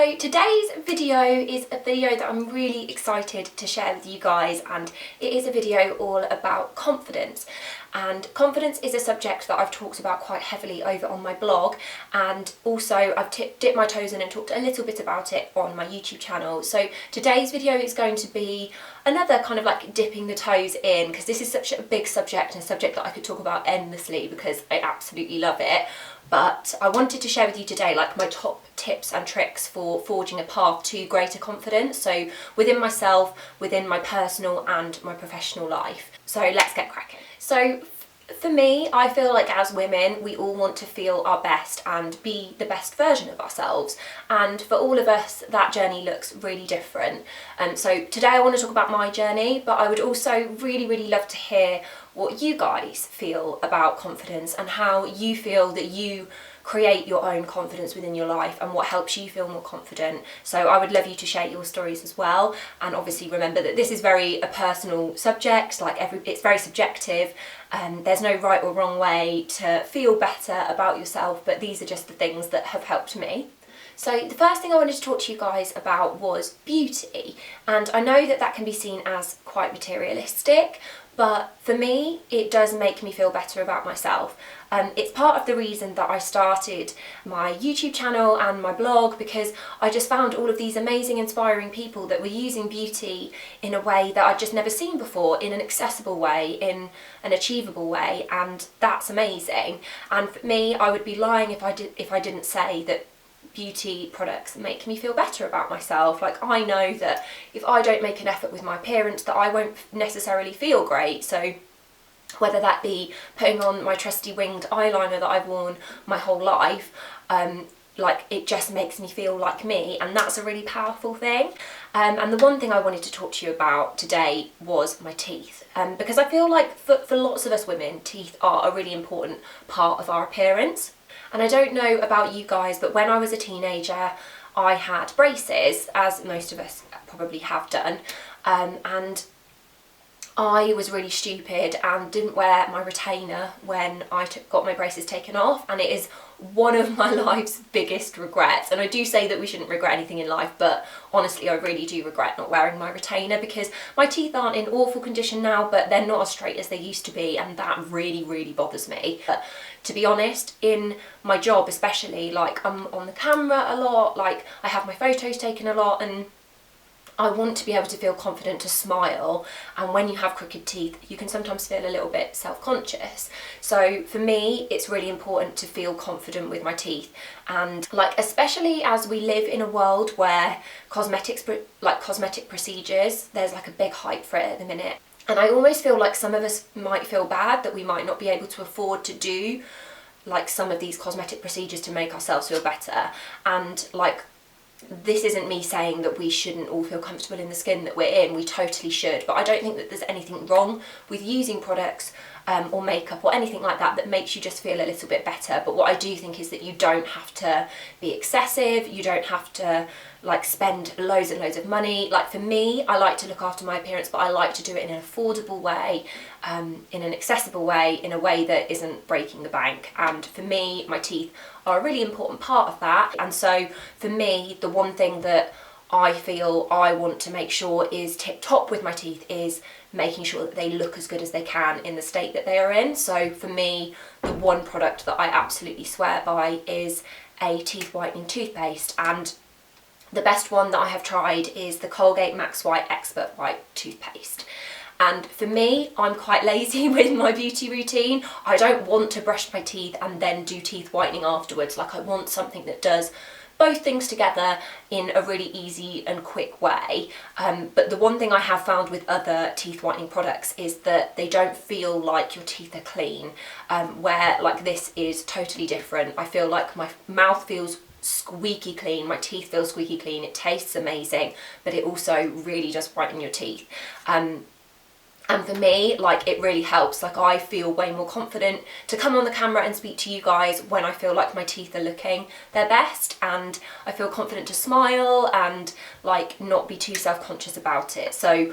So today's video is a video that I'm really excited to share with you guys, and it is a video all about confidence. And confidence is a subject that I've talked about quite heavily over on my blog, and also I've dipped my toes in and talked a little bit about it on my YouTube channel. So today's video is going to be another kind of like dipping the toes in, because this is such a big subject and a subject that I could talk about endlessly because I absolutely love it. But I wanted to share with you today like my top tips and tricks for forging a path to greater confidence, so within myself, within my personal and my professional life. So let's get cracking. So for me, I feel like as women, we all want to feel our best and be the best version of ourselves. And for all of us, that journey looks really different. So today I want to talk about my journey, but I would also really love to hear what you guys feel about confidence and how you feel that you create your own confidence within your life and what helps you feel more confident. So I would love you to share your stories as well, and obviously remember that this is a personal subject, like it's very subjective, and there's no right or wrong way to feel better about yourself, but these are just the things that have helped me. So the first thing I wanted to talk to you guys about was beauty, and I know that that can be seen as quite materialistic, but for me it does make me feel better about myself. It's part of the reason that I started my YouTube channel and my blog, because I just found all of these amazing, inspiring people that were using beauty in a way that I'd just never seen before, in an accessible way, in an achievable way, and that's amazing. And for me, I would be lying if I didn't say that beauty products make me feel better about myself. Like, I know that if I don't make an effort with my appearance, that I won't necessarily feel great. So whether that be putting on my trusty winged eyeliner that I've worn my whole life, like, it just makes me feel like me, and that's a really powerful thing. And the one thing I wanted to talk to you about today was my teeth, because I feel like for lots of us women, teeth are a really important part of our appearance. And I don't know about you guys, but when I was a teenager, I had braces, as most of us probably have done, and I was really stupid and didn't wear my retainer when I got my braces taken off, and it is one of my life's biggest regrets. And I do say that we shouldn't regret anything in life, but honestly I really do regret not wearing my retainer, because my teeth aren't in awful condition now, but they're not as straight as they used to be, and that really bothers me. But to be honest, in my job especially, like, I'm on the camera a lot, like I have my photos taken a lot, and I want to be able to feel confident to smile, and when you have crooked teeth you can sometimes feel a little bit self-conscious. So for me it's really important to feel confident with my teeth, and like, especially as we live in a world where cosmetic procedures, there's like a big hype for it at the minute, and I almost feel like some of us might feel bad that we might not be able to afford to do like some of these cosmetic procedures to make ourselves feel better. And like, this isn't me saying that we shouldn't all feel comfortable in the skin that we're in, we totally should, but I don't think that there's anything wrong with using products or makeup or anything like that that makes you just feel a little bit better. But what I do think is that you don't have to be excessive, you don't have to like spend loads and loads of money. Like, for me, I like to look after my appearance, but I like to do it in an affordable way, in an accessible way, in a way that isn't breaking the bank. And for me, my teeth are a really important part of that. And so for me, the one thing that I feel I want to make sure is tip top with my teeth is making sure that they look as good as they can in the state that they are in. So for me, the one product that I absolutely swear by is a teeth whitening toothpaste, and the best one that I have tried is the Colgate Max White Expert White toothpaste. And for me, I'm quite lazy with my beauty routine. I don't want to brush my teeth and then do teeth whitening afterwards. Like, I want something that does both things together in a really easy and quick way. But the one thing I have found with other teeth whitening products is that they don't feel like your teeth are clean, where like this is totally different. I feel like my mouth feels squeaky clean, my teeth feel squeaky clean, it tastes amazing, but it also really does whiten your teeth. And for me, like, it really helps. Like, I feel way more confident to come on the camera and speak to you guys when I feel like my teeth are looking their best, and I feel confident to smile and like not be too self-conscious about it. So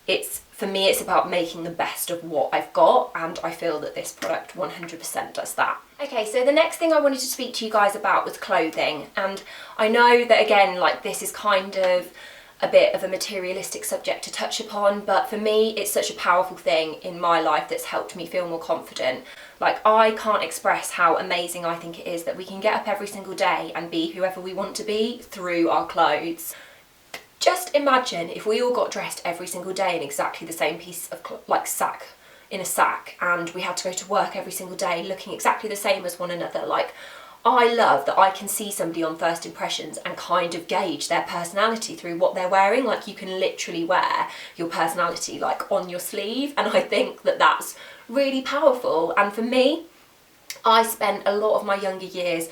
for me, it's about making the best of what I've got, and I feel that this product 100% does that. Okay, so the next thing I wanted to speak to you guys about was clothing, and I know that again, like, this is kind of a bit of a materialistic subject to touch upon, but for me it's such a powerful thing in my life that's helped me feel more confident. Like, I can't express how amazing I think it is that we can get up every single day and be whoever we want to be through our clothes. Just imagine if we all got dressed every single day in exactly the same piece of sack, and we had to go to work every single day looking exactly the same as one another. Like, I love that I can see somebody on first impressions and kind of gauge their personality through what they're wearing. Like, you can literally wear your personality like on your sleeve, and I think that that's really powerful. And for me, I spent a lot of my younger years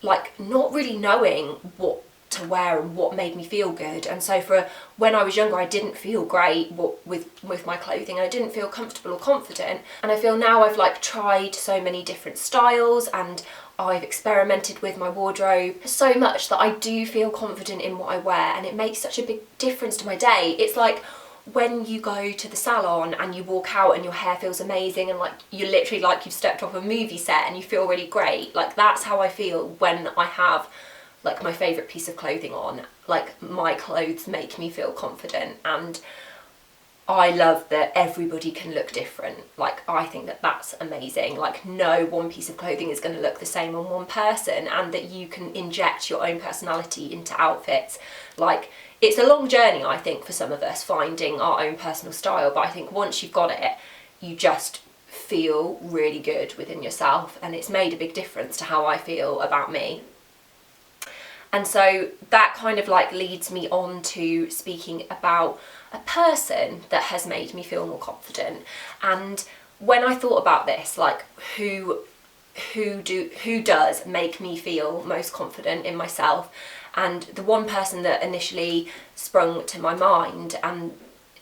like not really knowing what to wear and what made me feel good, and so for when I was younger I didn't feel great with my clothing, and I didn't feel comfortable or confident. And I feel now I've like tried so many different styles, and I've experimented with my wardrobe so much that I do feel confident in what I wear, and it makes such a big difference to my day. It's like when you go to the salon and you walk out and your hair feels amazing, and like you're literally like you've stepped off a movie set and you feel really great. Like, that's how I feel when I have like my favourite piece of clothing on. Like, my clothes make me feel confident, and I love that everybody can look different. Like, I think that that's amazing. Like, no one piece of clothing is going to look the same on one person, and that you can inject your own personality into outfits. Like, it's a long journey, I think, for some of us finding our own personal style, but I think once you've got it, you just feel really good within yourself, and it's made a big difference to how I feel about me. And so that kind of like leads me on to speaking about a person that has made me feel more confident. And when I thought about this, like, who does make me feel most confident in myself, and the one person that initially sprung to my mind, and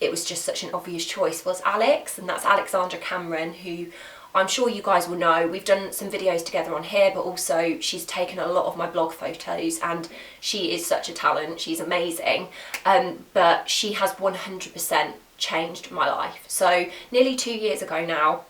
it was just such an obvious choice, was Alex, and that's Alexandra Cameron, who I'm sure you guys will know. We've done some videos together on here, but also she's taken a lot of my blog photos, and she is such a talent. She's amazing. But she has 100% changed my life. So nearly 2 years ago now,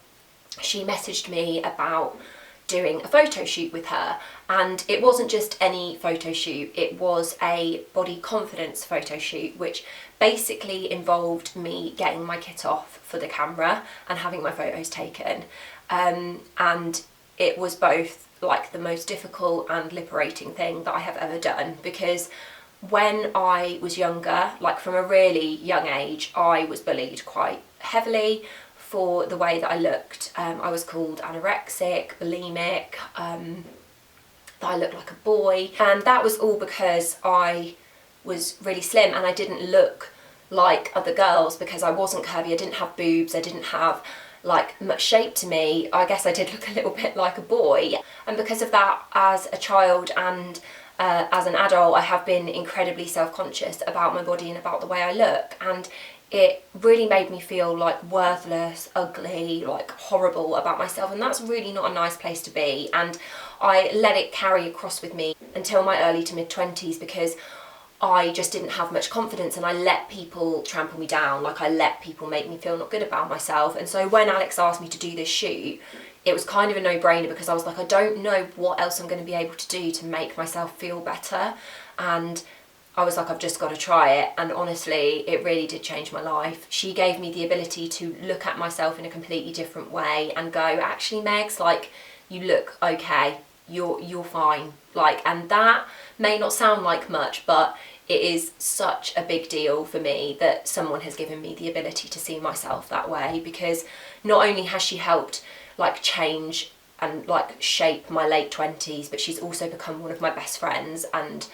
she messaged me about doing a photo shoot with her, and it wasn't just any photo shoot, it was a body confidence photo shoot, which basically involved me getting my kit off for the camera and having my photos taken. And it was both like the most difficult and liberating thing that I have ever done, because when I was younger, like from a really young age, I was bullied quite heavily for the way that I looked. I was called anorexic, bulimic, that I looked like a boy, and that was all because I was really slim and I didn't look like other girls because I wasn't curvy, I didn't have boobs, I didn't have like much shape to me. I guess I did look a little bit like a boy, and because of that, as a child and as an adult, I have been incredibly self-conscious about my body and about the way I look, and it really made me feel like worthless, ugly, like horrible about myself, and that's really not a nice place to be. And I let it carry across with me until my early to mid-20s, because I just didn't have much confidence, and I let people trample me down. Like, I let people make me feel not good about myself. And so when Alex asked me to do this shoot, it was kind of a no-brainer, because I was like, I don't know what else I'm going to be able to do to make myself feel better. And I was like, I've just got to try it. And honestly, it really did change my life. She gave me the ability to look at myself in a completely different way and go, actually, Megs, like, you look okay, you're fine. Like, and that may not sound like much, but it is such a big deal for me that someone has given me the ability to see myself that way, because not only has she helped like change and like shape my late 20s, but she's also become one of my best friends, and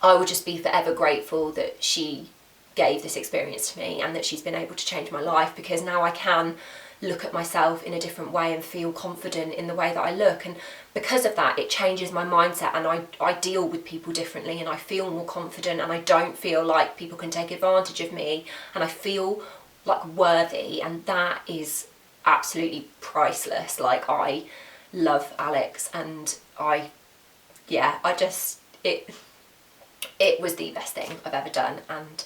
I would just be forever grateful that she gave this experience to me and that she's been able to change my life, because now I can look at myself in a different way and feel confident in the way that I look. And because of that, it changes my mindset, and I deal with people differently, and I feel more confident, and I don't feel like people can take advantage of me, and I feel like worthy, and that is absolutely priceless. Like, I love Alex, and it was the best thing I've ever done, and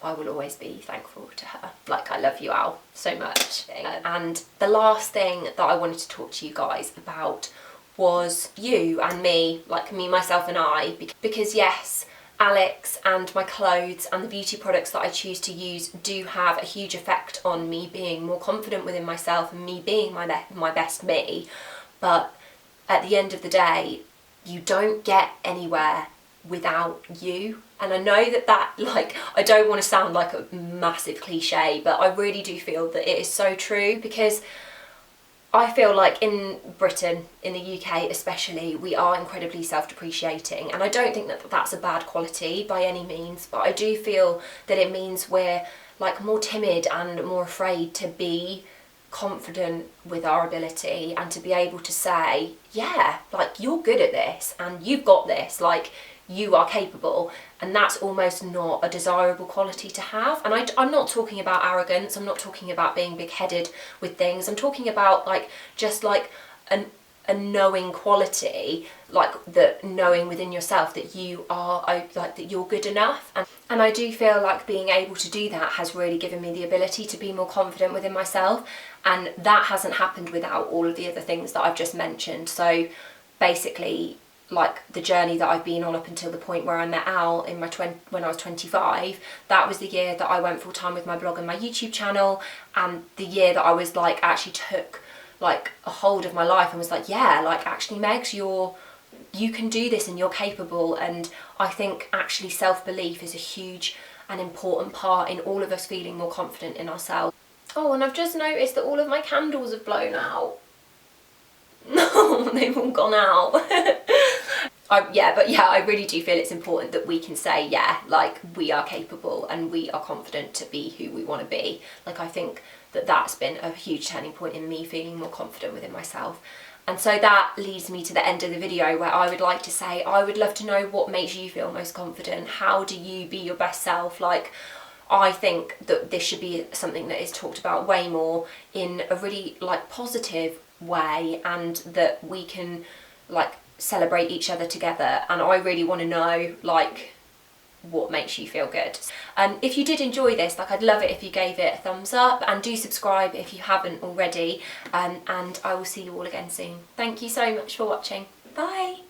I will always be thankful to her. Like, I love you, Al, so much. And the last thing that I wanted to talk to you guys about was you and me, like me, myself and I, because yes, Alex and my clothes and the beauty products that I choose to use do have a huge effect on me being more confident within myself and me being my best me, but at the end of the day, you don't get anywhere without you. And I know that like, I don't want to sound like a massive cliche, but I really do feel that it is so true, because I feel like in Britain, in the UK especially, we are incredibly self-depreciating, and I don't think that that's a bad quality by any means, but I do feel that it means we're like more timid and more afraid to be confident with our ability and to be able to say, yeah, like, you're good at this and you've got this, like, you are capable. And that's almost not a desirable quality to have. And I'm not talking about arrogance, I'm not talking about being big-headed with things, I'm talking about like just like a knowing quality, like the knowing within yourself that you are, like, that you're good enough. And I do feel like being able to do that has really given me the ability to be more confident within myself, and that hasn't happened without all of the other things that I've just mentioned. So basically, like, the journey that I've been on up until the point where I met Al in my when I was 25, that was the year that I went full time with my blog and my YouTube channel, and the year that I was like, actually took like a hold of my life and was like, yeah, like, actually Megs, you can do this and you're capable. And I think actually self-belief is a huge and important part in all of us feeling more confident in ourselves. Oh, and I've just noticed that all of my candles have blown out. No, they've all gone out. I really do feel it's important that we can say, yeah, like, we are capable and we are confident to be who we want to be. Like, I think that that's been a huge turning point in me feeling more confident within myself. And so that leads me to the end of the video, where I would like to say, I would love to know what makes you feel most confident. How do you be your best self? Like, I think that this should be something that is talked about way more in a really like positive way, and that we can like celebrate each other together. And I really want to know, like, what makes you feel good. And if you did enjoy this, like, I'd love it if you gave it a thumbs up, and do subscribe if you haven't already, and I will see you all again soon. Thank you so much for watching. Bye.